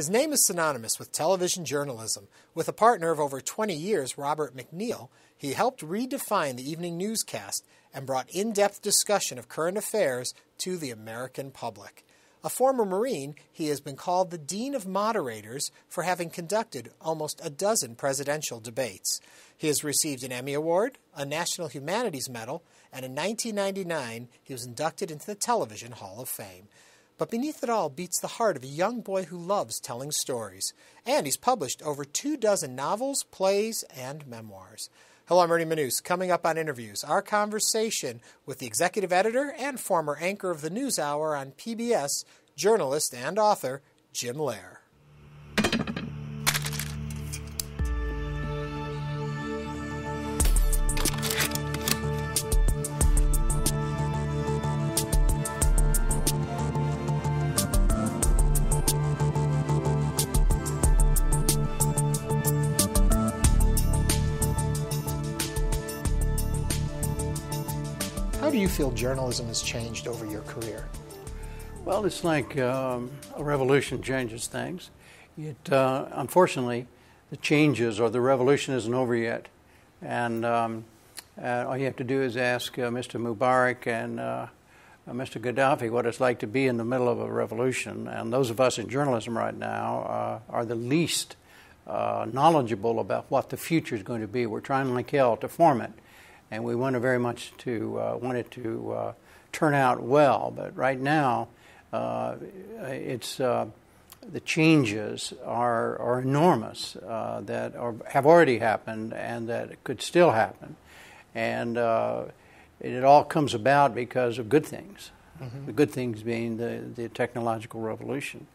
His name is synonymous with television journalism. With a partner of over 20 years, Robert McNeil, he helped redefine the evening newscast and brought in-depth discussion of current affairs to the American public. A former Marine, he has been called the Dean of Moderators for having conducted almost a dozen presidential debates. He has received an Emmy Award, a National Humanities Medal, and in 1999 he was inducted into the Television Hall of Fame. But beneath it all beats the heart of a young boy who loves telling stories. And he's published over 24 novels, plays, and memoirs. Hello, I'm Ernie Manouse. Coming up on Interviews, our conversation with the executive editor and former anchor of the NewsHour on PBS, journalist and author, Jim Lehrer. How do you feel journalism has changed over your career? Well, it's like a revolution changes things. Unfortunately, the changes or the revolution isn't over yet. And all you have to do is ask Mr. Mubarak and Mr. Gaddafi what it's like to be in the middle of a revolution. And those of us in journalism right now are the least knowledgeable about what the future is going to be. We're trying like hell to form it. And we want it very much to turn out well. But right now, the changes are enormous that have already happened and that could still happen. And it all comes about because of good things. Mm-hmm. The good things being the technological revolution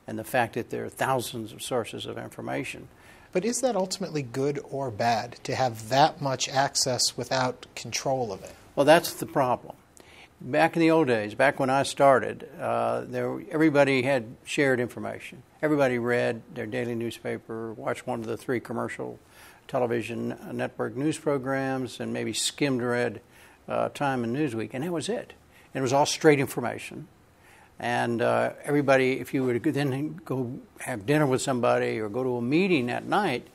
and the fact that there are thousands of sources of information. But is that ultimately good or bad, to have that much access without control of it? Well, that's the problem. Back in the old days, back when I started, everybody had shared information. Everybody read their daily newspaper, watched one of the 3 commercial television network news programs, and maybe skimmed read Time and Newsweek, and that was it. And it was all straight information. And everybody, if you were to then go have dinner with somebody or go to a meeting at night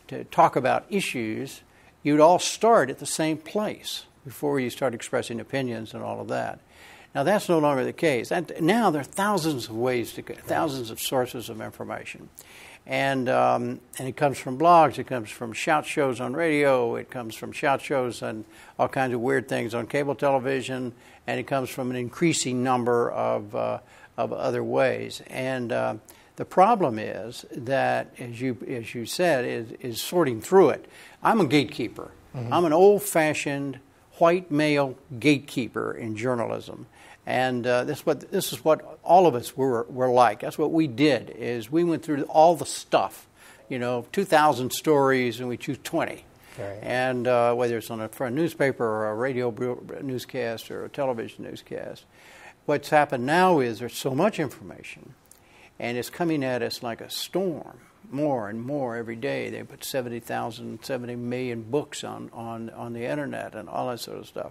to talk about issues, you'd all start at the same place before you start expressing opinions and all of that. Now, that's no longer the case. Now there are thousands of ways to get, thousands of sources of information. And it comes from blogs, it comes from shout shows on radio, it comes from shout shows and all kinds of weird things on cable television, and it comes from an increasing number of other ways. And the problem is that, as you said, is sorting through it. I'm a gatekeeper. Mm-hmm. I'm an old-fashioned white male gatekeeper in journalism. And this is what all of us were like. That's what we did, is we went through all the stuff, 2,000 stories, and we choose 20. Right. And whether it's for a newspaper or a radio newscast or a television newscast. What's happened now is there's so much information, and it's coming at us like a storm, more and more every day. They put 70 million books on the Internet and all that sort of stuff.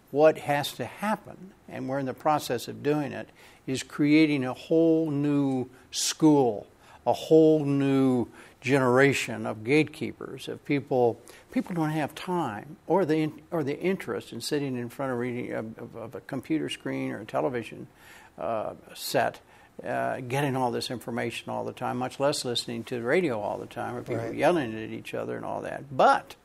What has to happen, and we're in the process of doing it, is creating a whole new school, a whole new generation of gatekeepers, of people don't have time or the interest in sitting in front of reading of a computer screen or a television set, getting all this information all the time, much less listening to the radio all the time, or people yelling at each other and all that. But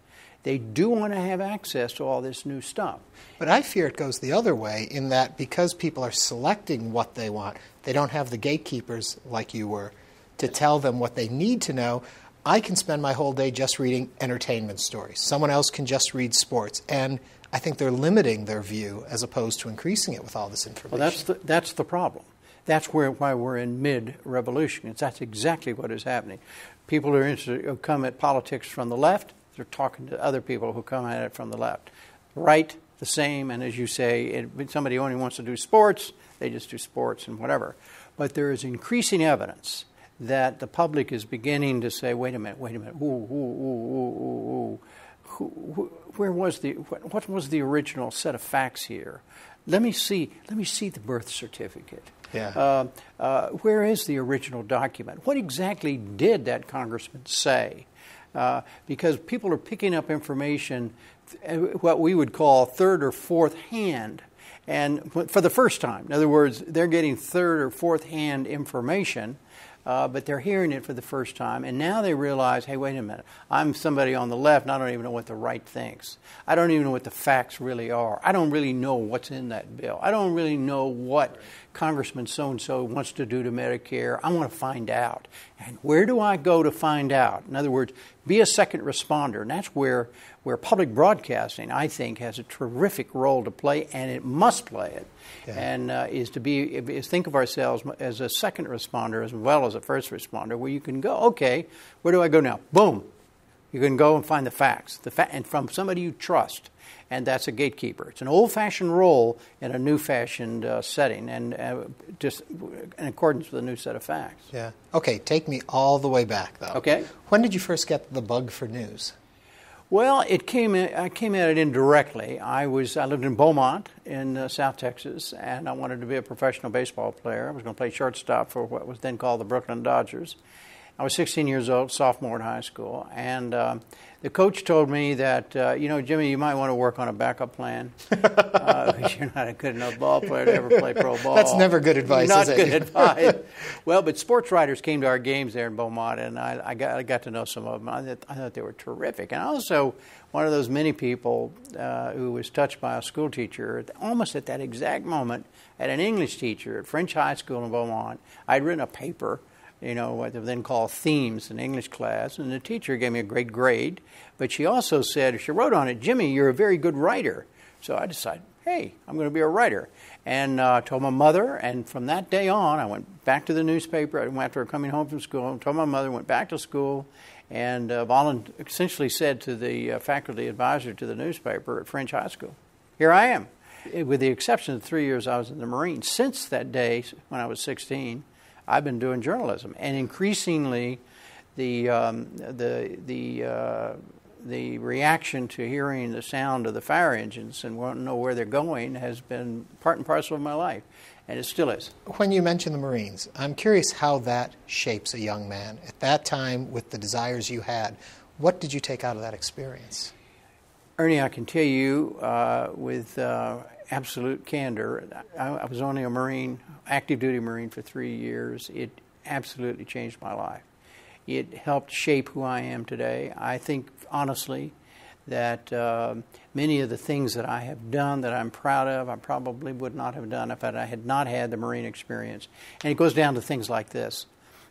they do want to have access to all this new stuff. But I fear it goes the other way, in that because people are selecting what they want, they don't have the gatekeepers like you were to tell them what they need to know. I can spend my whole day just reading entertainment stories. Someone else can just read sports. And I think they're limiting their view as opposed to increasing it with all this information. Well, that's the problem. That's why we're in mid-revolution. That's exactly what is happening. People are interested, who come at politics from the left, they're talking to other people who come at it from the left. Right, the same, and as you say, somebody only wants to do sports, they just do sports and whatever. But there is increasing evidence that the public is beginning to say, wait a minute, what was the original set of facts here? Let me see the birth certificate. Yeah. Where is the original document? What exactly did that congressman say? Because people are picking up information, what we would call third or fourth hand, and for the first time. In other words, they're getting third or fourth hand information, but they're hearing it for the first time, and now they realize, hey, wait a minute, I'm somebody on the left, and I don't even know what the right thinks. I don't even know what the facts really are. I don't really know what's in that bill. I don't really know what Congressman so-and-so wants to do to Medicare. I want to find out. And where do I go to find out? In other words, be a second responder, and that's where public broadcasting, I think, has a terrific role to play, and it must play it. Yeah. And is think of ourselves as a second responder as well as a first responder, where you can go, okay, where do I go now? Boom. You can go and find the facts, and from somebody you trust, and that's a gatekeeper. It's an old-fashioned role in a new-fashioned setting, and just in accordance with a new set of facts. Yeah. Okay, take me all the way back, though. Okay. When did you first get the bug for news? Well, I came at it indirectly. I lived in Beaumont in South Texas, and I wanted to be a professional baseball player. I was going to play shortstop for what was then called the Brooklyn Dodgers. I was 16 years old, sophomore in high school, and the coach told me that, Jimmy, you might want to work on a backup plan because you're not a good enough ball player to ever play pro ball. That's never good advice, not is it? Not good advice. Well, but sports writers came to our games there in Beaumont, and I got to know some of them. I thought they were terrific. And also one of those many people who was touched by a school teacher almost at that exact moment at an English teacher at French High School in Beaumont. I'd written a paper, what they then call themes in English class, and the teacher gave me a great grade, but she also said, she wrote on it, Jimmy, you're a very good writer. So I decided, hey, I'm going to be a writer, and told my mother, and from that day on, I went back to the newspaper. After coming home from school, told my mother, went back to school, and essentially said to the faculty advisor to the newspaper at French High School, here I am. With the exception of the 3 years I was in the Marines, since that day, when I was 16, I've been doing journalism, and increasingly, the reaction to hearing the sound of the fire engines and wanting to know where they're going has been part and parcel of my life, and it still is. When you mention the Marines, I'm curious how that shapes a young man at that time with the desires you had. What did you take out of that experience? Ernie, I can tell you with absolute candor, I was only a Marine, active duty Marine for 3 years. It absolutely changed my life. It helped shape who I am today. I think, honestly, that many of the things that I have done that I'm proud of, I probably would not have done if I had not had the Marine experience. And it goes down to things like this.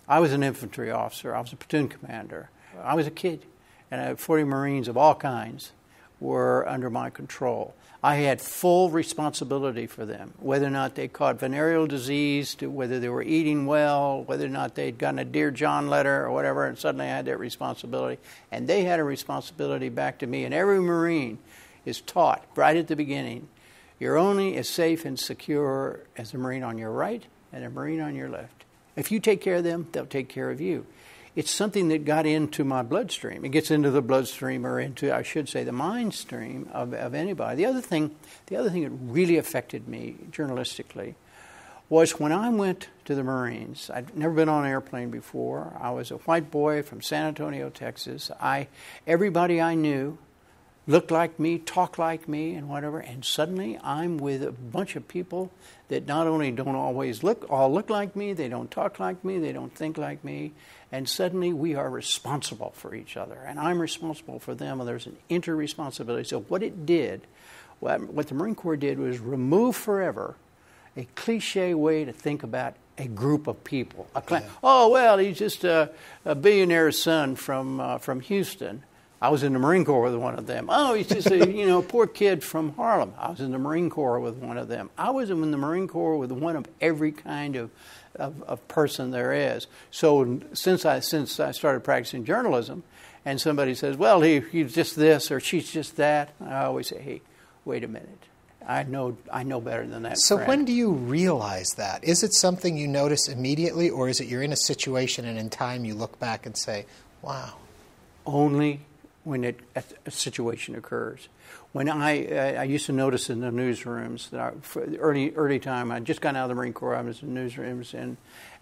I was an infantry officer. I was a platoon commander. I was a kid, and 40 Marines of all kinds were under my control. I had full responsibility for them, whether or not they caught venereal disease, to whether they were eating well, whether or not they'd gotten a Dear John letter or whatever, and suddenly I had that responsibility. And they had a responsibility back to me. And every Marine is taught right at the beginning, you're only as safe and secure as a Marine on your right and a Marine on your left. If you take care of them, they'll take care of you. It's something that got into my bloodstream. It gets into the bloodstream, or into, I should say, the mind stream of anybody. The other thing that really affected me journalistically was when I went to the Marines. I'd never been on an airplane before. I was a white boy from San Antonio, Texas. Everybody I knew looked like me, talked like me, and whatever. And suddenly I'm with a bunch of people that not only don't always look like me, they don't talk like me, they don't think like me. And suddenly we are responsible for each other. And I'm responsible for them, and there's an inter-responsibility. So what the Marine Corps did was remove forever a cliche way to think about a group of people. Oh, well, he's just a billionaire's son from Houston. I was in the Marine Corps with one of them. Oh, he's just a poor kid from Harlem. I was in the Marine Corps with one of them. I was in the Marine Corps with one of every kind of person there is. So since I started practicing journalism, and somebody says, well, he's just this or she's just that, I always say, hey, wait a minute. I know better than that. So friend. When do you realize that? Is it something you notice immediately, or is it you're in a situation and in time you look back and say, wow? Only a situation occurs. When I used to notice in the newsrooms that early time, I'd just gotten out of the Marine Corps, I was in newsrooms,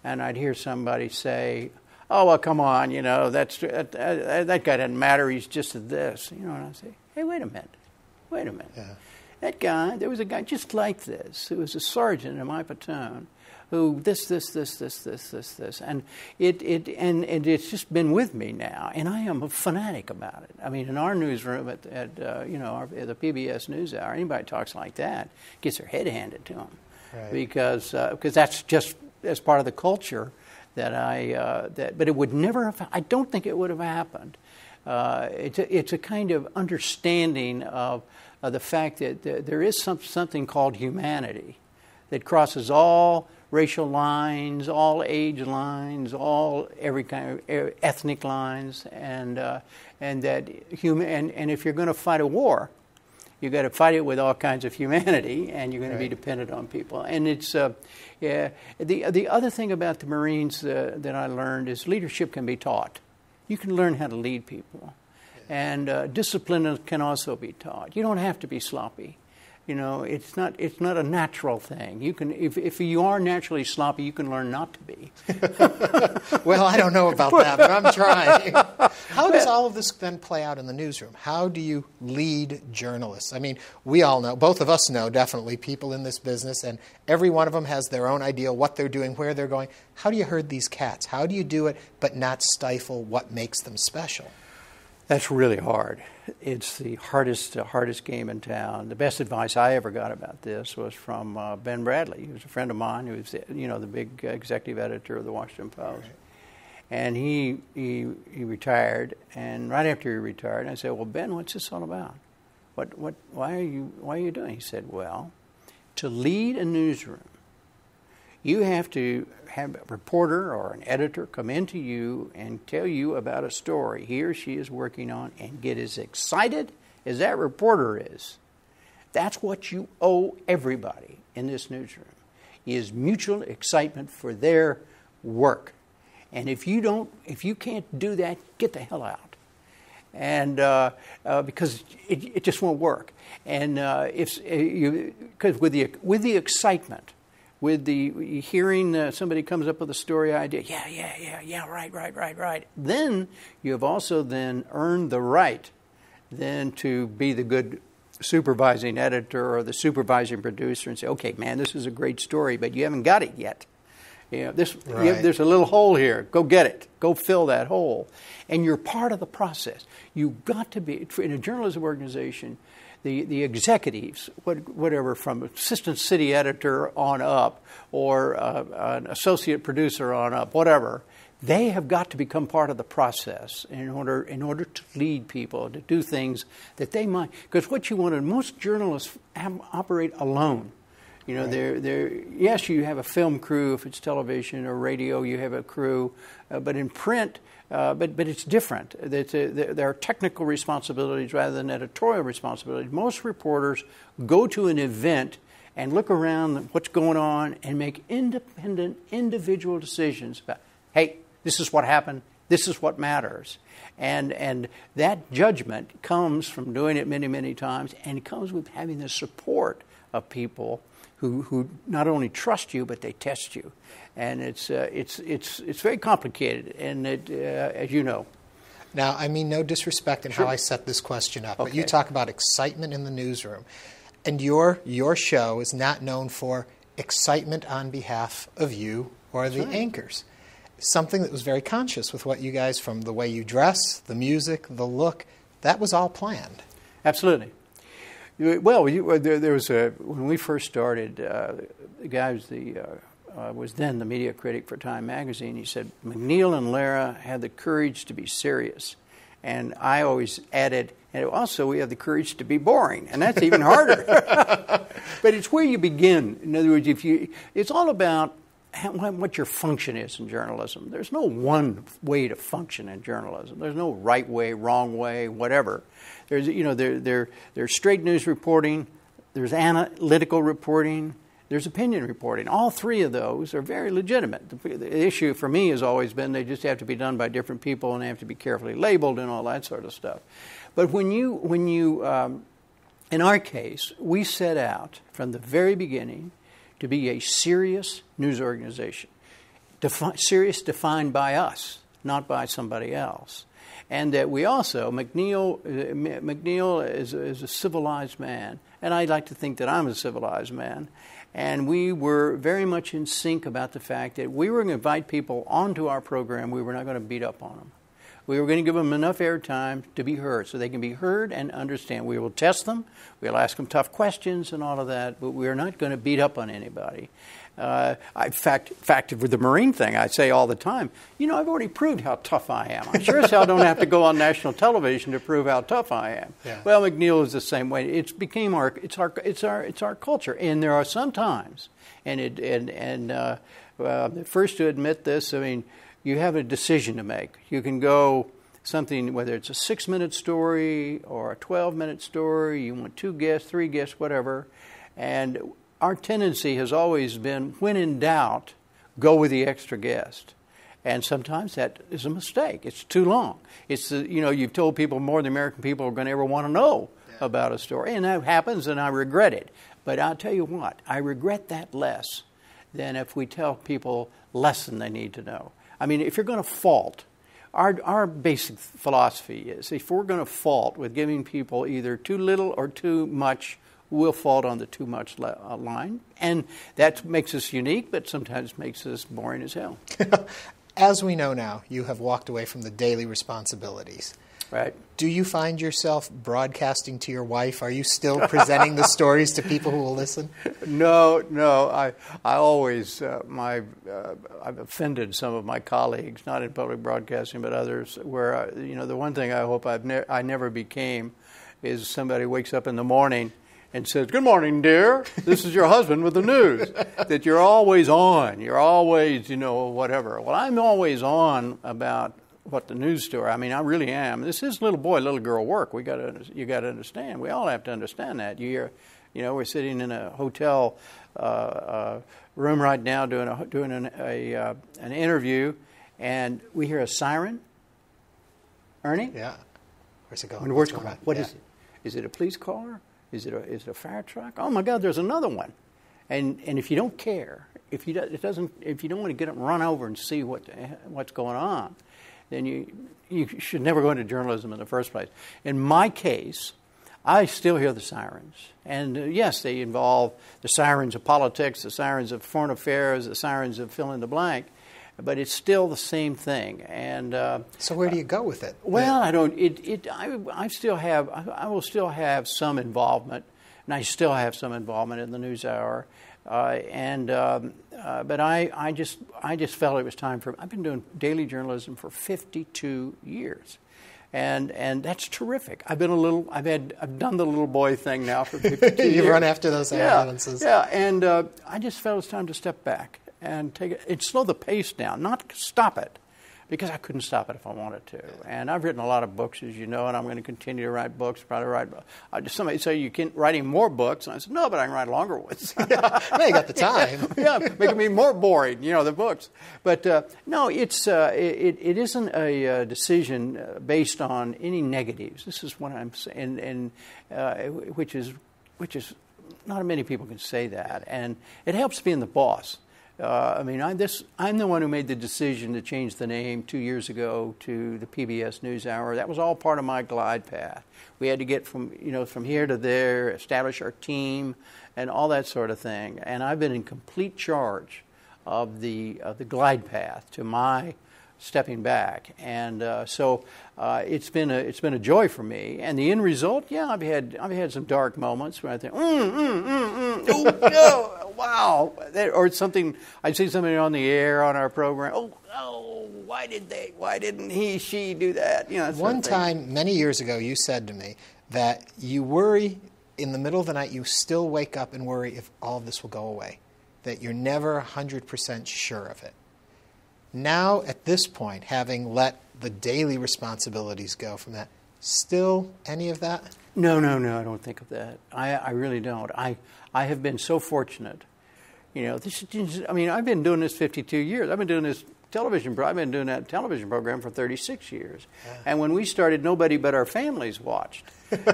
and I'd hear somebody say, "Oh, well, come on, that guy doesn't matter, he's just this." And I'd say, "Hey, wait a minute. Yeah. That guy, there was a guy just like this, who was a sergeant in my platoon, who this, and it's just been with me now, and I am a fanatic about it. I mean, in our newsroom at the PBS NewsHour, anybody talks like that gets their head handed to them, right. because that's just as part of the culture that but it would never have. I don't think it would have happened. It's a kind of understanding of the fact that there is something called humanity that crosses all racial lines, all age lines, every kind of ethnic lines, and that and if you're going to fight a war, you got to fight it with all kinds of humanity, and you're going to be dependent on people. And it's the other thing about the Marines that I learned is leadership can be taught. You can learn how to lead people, and discipline can also be taught. You don't have to be sloppy. It's not a natural thing. You can, if you are naturally sloppy, you can learn not to be. Well, I don't know about that, but I'm trying. How does all of this then play out in the newsroom? How do you lead journalists? I mean, we all know, both of us know definitely people in this business, and every one of them has their own idea, what they're doing, where they're going. How do you herd these cats? How do you do it but not stifle what makes them special? That's really hard. It's the hardest game in town. The best advice I ever got about this was from Ben Bradley. He was a friend of mine. He was, the big executive editor of the Washington Post. Right. And he retired. And right after he retired, I said, "Well, Ben, what's this all about? Why are you doing?" He said, "Well, to lead a newsroom, you have to have a reporter or an editor come into you and tell you about a story he or she is working on and get as excited as that reporter is. That's what you owe everybody in this newsroom, is mutual excitement for their work. And if you can't do that, get the hell out. And because it just won't work. And because with the excitement, with the hearing somebody comes up with a story idea, right. Then you have also then earned the right then to be the good supervising editor or the supervising producer and say, "Okay, man, this is a great story, but you haven't got it yet. There's a little hole here. Go get it. Go fill that hole." And you're part of the process. You've got to be, in a journalism organization, the executives, whatever, from assistant city editor on up or an associate producer on up, whatever, they have got to become part of the process in order to lead people, to do things that they might. Because what you want to, most journalists operate alone. Yes, you have a film crew if it's television or radio. You have a crew, but in print, but it's different. There are technical responsibilities rather than editorial responsibilities. Most reporters go to an event and look around what's going on and make independent, individual decisions about, hey, this is what happened. This is what matters. And that judgment comes from doing it many, many times, and it comes with having the support of people who not only trust you, but they test you. And it's very complicated, and as you know. Now, I mean no disrespect in how I set this question up, but you talk about excitement in the newsroom. And your show is not known for excitement on behalf of you or the anchors. Something that was very conscious with what you guys, from the way you dress, the music, the look, that was all planned. Absolutely. Well, there was when we first started, the guy was then the media critic for Time magazine. He said, McNeil and Lehrer had the courage to be serious. And I always added, and also we have the courage to be boring, and that's even harder. But it's where you begin. In other words, it's all about what your function is in journalism. There's no one way to function in journalism. There's no right way, wrong way, whatever. There's straight news reporting. There's analytical reporting. there's opinion reporting. All three of those are very legitimate. The issue for me has always been they just have to be done by different people and they have to be carefully labeled and all that sort of stuff. But when you in our case, we set out from the very beginning to be a serious news organization. Serious defined by us, not by somebody else. And that we also, McNeil is a civilized man, and I like to think that I'm a civilized man. And we were very much in sync about the fact that we were going to invite people onto our program. We were not going to beat up on them. We were going to give them enough airtime to be heard, so they can be heard and understand. We will test them. We'll ask them tough questions and all of that, but we're not going to beat up on anybody. In fact, with the Marine thing, I say all the time, I've already proved how tough I am. I sure as hell don't have to go on national television to prove how tough I am. Yeah. Well, McNeil is the same way. It's became it's our culture, and there are some times, the first to admit this. I mean, you have a decision to make. You can go something, whether it's a 6-minute story or a 12-minute story. You want 2 guests, 3 guests, whatever, and our tendency has always been, when in doubt, go with the extra guest. And sometimes that is a mistake. It's too long. It's you've told people more than the American people are going to ever want to know about a story. And that happens, and I regret it. But I'll tell you what, I regret that less than if we tell people less than they need to know. I mean, if you're going to fault, our basic philosophy is if we're going to fault with giving people either too little or too much, we'll fault on the too much line. And that makes us unique, but sometimes makes us boring as hell. As we know now, you have walked away from the daily responsibilities. Right. Do you find yourself broadcasting to your wife? Are you still presenting the stories to people who will listen? No. I always I've offended some of my colleagues, not in public broadcasting, but others. Where the one thing I hope I never became is somebody wakes up in the morning and says, "Good morning, dear. This is your husband with the news." That you're always on. You're always whatever. Well, I'm always on about what the news story. I mean, I really am. This is little boy, little girl work. You got to understand. We all have to understand that. We're sitting in a hotel room right now doing an interview, and we hear a siren. Ernie? Yeah. Where's it going? Where's it going? What is it? Is it a police car? Is it a fire truck? Oh my God! There's another one. And if you don't care, if you don't want to get up and run over and see what's going on, then you should never go into journalism in the first place. In my case, I still hear the sirens. And yes, they involve the sirens of politics, the sirens of foreign affairs, the sirens of fill in the blank, but it's still the same thing. And so where do you go with it? Well, I don't. I will still have some involvement, and I still have some involvement in the NewsHour. But I just felt it was time for. I've been doing daily journalism for 52 years, and that's terrific. I've done the little boy thing now for 52 years. You've run after those ambulances. Yeah, and I just felt it's time to step back and take it and slow the pace down, not stop it, because I couldn't stop it if I wanted to. And I've written a lot of books, as you know, and I'm going to continue to write books. Somebody say you can't writing more books, and I said no, but I can write longer ones. Well, you got the time. Yeah, making me more boring, the books. But no, it isn't a decision based on any negatives. This is what I'm saying, and which is not many people can say that, and it helps being the boss. I'm the one who made the decision to change the name 2 years ago to the PBS NewsHour. That was all part of my glide path. We had to get from here to there, establish our team, and all that sort of thing. And I've been in complete charge of the glide path to my stepping back, and so it's been a joy for me. And the end result, I've had some dark moments where I think, oh, wow, or something. I'd see somebody on the air on our program. Oh, why didn't she do that? One time, many years ago, you said to me that you worry in the middle of the night. You still wake up and worry if all of this will go away. That you're never 100% sure of it. Now, at this point, having let the daily responsibilities go from that, still any of that? No, I don't think of that. I really don't. I have been so fortunate You know, I mean, I've been doing this 52 years. I've been doing this I've been doing that television program for 36 years. Yeah. And when we started, nobody but our families watched.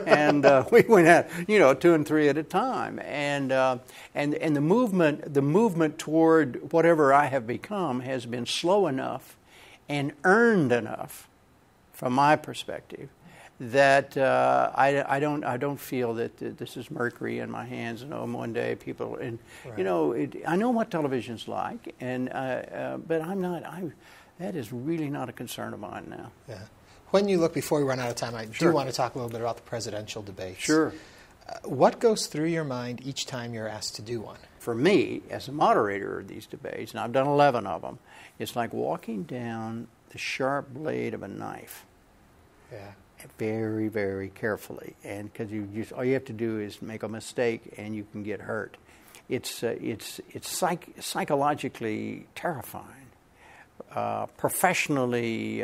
And we went out, 2 and 3 at a time. And the movement toward whatever I have become has been slow enough and earned enough, from my perspective, that I don't feel that this is mercury in my hands. One day people right. I know what television's like, and but I'm not. That is really not a concern of mine now. Yeah. When you look, before we run out of time, I Sure. do want to talk a little bit about the presidential debates. Sure. What goes through your mind each time you're asked to do one? For me, as a moderator of these debates, and I've done 11 of them, it's like walking down the sharp blade of a knife. Yeah. Very, very carefully, and because all you have to do is make a mistake, and you can get hurt. It's psychologically terrifying. Professionally,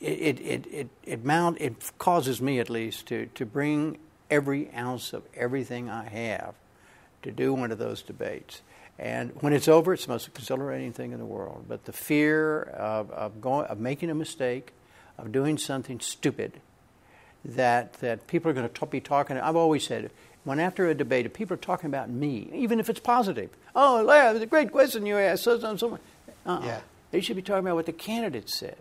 it causes me at least to bring every ounce of everything I have to do one of those debates. And when it's over, it's the most exhilarating thing in the world. But the fear of making a mistake, of doing something stupid, that people are going to be talking. I've always said, when after a debate, if people are talking about me, even if it's positive, oh, Larry, it was a great question you asked, so. Yeah. They should be talking about what the candidate said,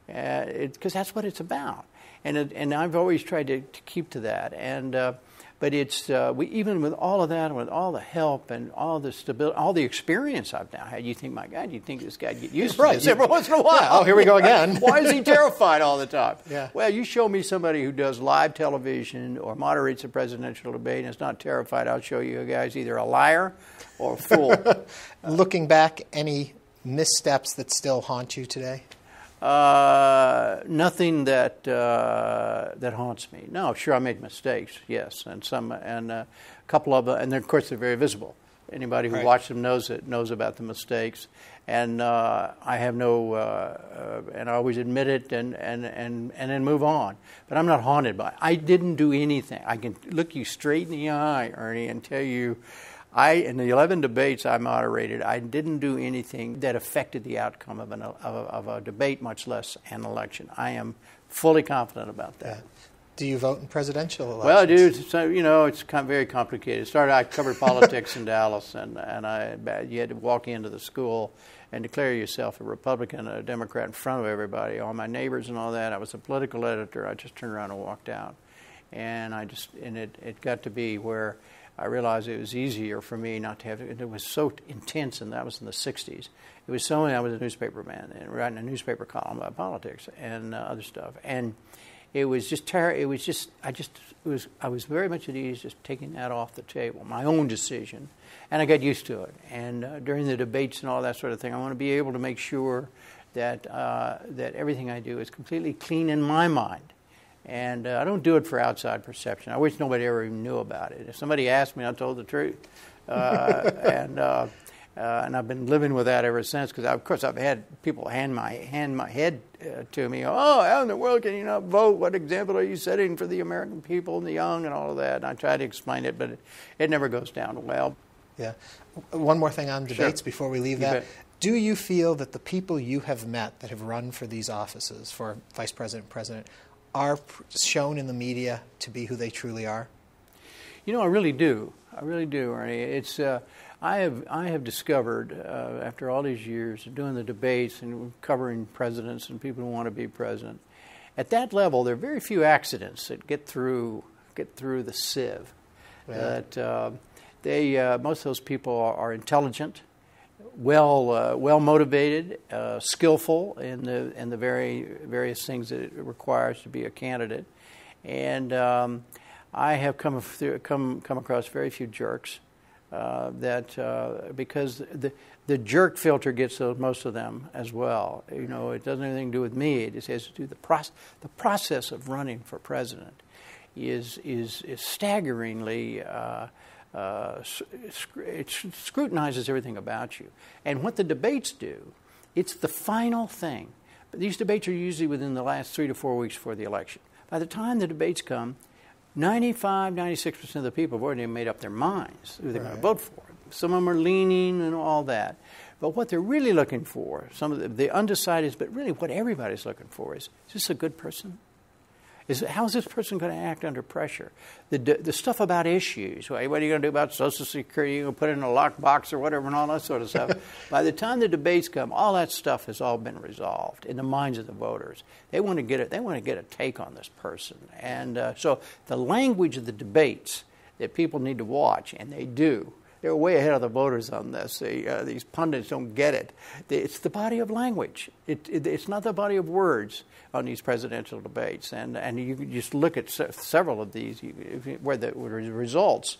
because that's what it's about. And I've always tried to keep to that. And but it's even with all of that, and with all the help and all the stability, all the experience I've now had, you think, my God, you'd think this guy'd get used to this every once in a while. Yeah, oh, here we go again. Why is he terrified all the time? Yeah. Well, you show me somebody who does live television or moderates a presidential debate and is not terrified, I'll show you a guy's either a liar or a fool. Looking back, any missteps that still haunt you today? Nothing that haunts me. No, sure, I made mistakes, yes, and a couple of them, and then, of course, they're very visible. Anybody who right. watched them knows about the mistakes, and I have no, and I always admit it, and then move on. But I'm not haunted by it. I didn't do anything. I can look you straight in the eye, Ernie, and tell you, in the 11 debates I moderated, I didn't do anything that affected the outcome of a debate, much less an election. I am fully confident about that. Yeah. Do you vote in presidential elections? Well, dude, so, it's very complicated. I covered politics in Dallas, and you had to walk into the school and declare yourself a Republican, a Democrat in front of everybody, all my neighbors and all that. I was a political editor. I just turned around and walked out, and it got to be where I realized it was easier for me not to have it. It was so intense, and that was in the 60s. It was so, I was a newspaper man and writing a newspaper column about politics and other stuff. And it was just I was very much at ease just taking that off the table, my own decision. And I got used to it. And during the debates and all that sort of thing, I want to be able to make sure that everything I do is completely clean in my mind. And I don't do it for outside perception. I wish nobody ever even knew about it. If somebody asked me, I told the truth. And I've been living with that ever since. Because of course I've had people hand my head to me. Oh, how in the world can you not vote? What example are you setting for the American people and the young and all of that? And I try to explain it, but it never goes down well. Yeah. One more thing on debates before we leave that. Bet. Do you feel that the people you have met that have run for these offices, for vice president, president, are shown in the media to be who they truly are? I really do. I really do, Ernie. It's I have discovered after all these years of doing the debates and covering presidents and people who want to be president, at that level there are very few accidents that get through the sieve. Yeah. That most of those people are intelligent, well motivated, skillful in the various things that it requires to be a candidate, and I have come across very few jerks. Because the jerk filter gets most of them as well. It doesn't have anything to do with me. It just has to do with the process of running for president is staggeringly. It scrutinizes everything about you. And what the debates do, it's the final thing. But these debates are usually within the last 3 to 4 weeks before the election. By the time the debates come, 95, 96% of the people have already made up their minds who they're going to vote for. Some of them are leaning and all that. But what they're really looking for, some of the undecideds, but really what everybody's looking for is this a good person? How is this person going to act under pressure? The stuff about issues, what are you going to do about Social Security? You're going to put it in a lockbox or whatever and all that sort of stuff. By the time the debates come, all that stuff has all been resolved in the minds of the voters. They want to get it. They want to get a take on this person. And so the language of the debates that people need to watch, and they do, they're way ahead of the voters on this. These pundits don't get it. It's the body of language. It's not the body of words on these presidential debates. And you can just look at several of these where the results,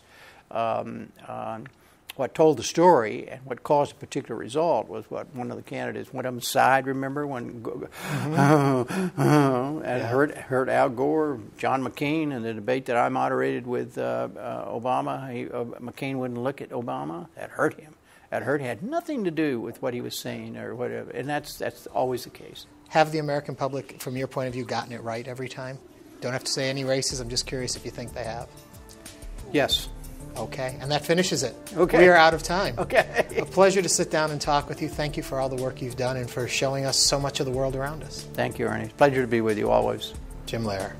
what told the story and what caused a particular result was what one of the candidates went aside, remember, when and hurt Al Gore, John McCain in the debate that I moderated with Obama. McCain wouldn't look at Obama. That hurt him. That hurt. It had nothing to do with what he was saying or whatever. And that's always the case. Have the American public, from your point of view, gotten it right every time? Don't have to say any races. I'm just curious if you think they have. Yes. Okay, and that finishes it. Okay. We are out of time. Okay. A pleasure to sit down and talk with you. Thank you for all the work you've done and for showing us so much of the world around us. Thank you, Ernie. Pleasure to be with you always. Jim Lehrer.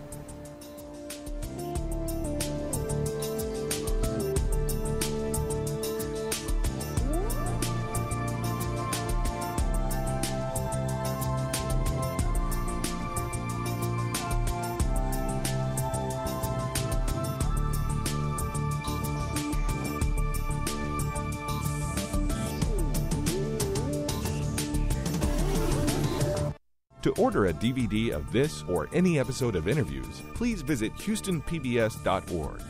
To order a DVD of this or any episode of InnerVIEWS, please visit HoustonPBS.org.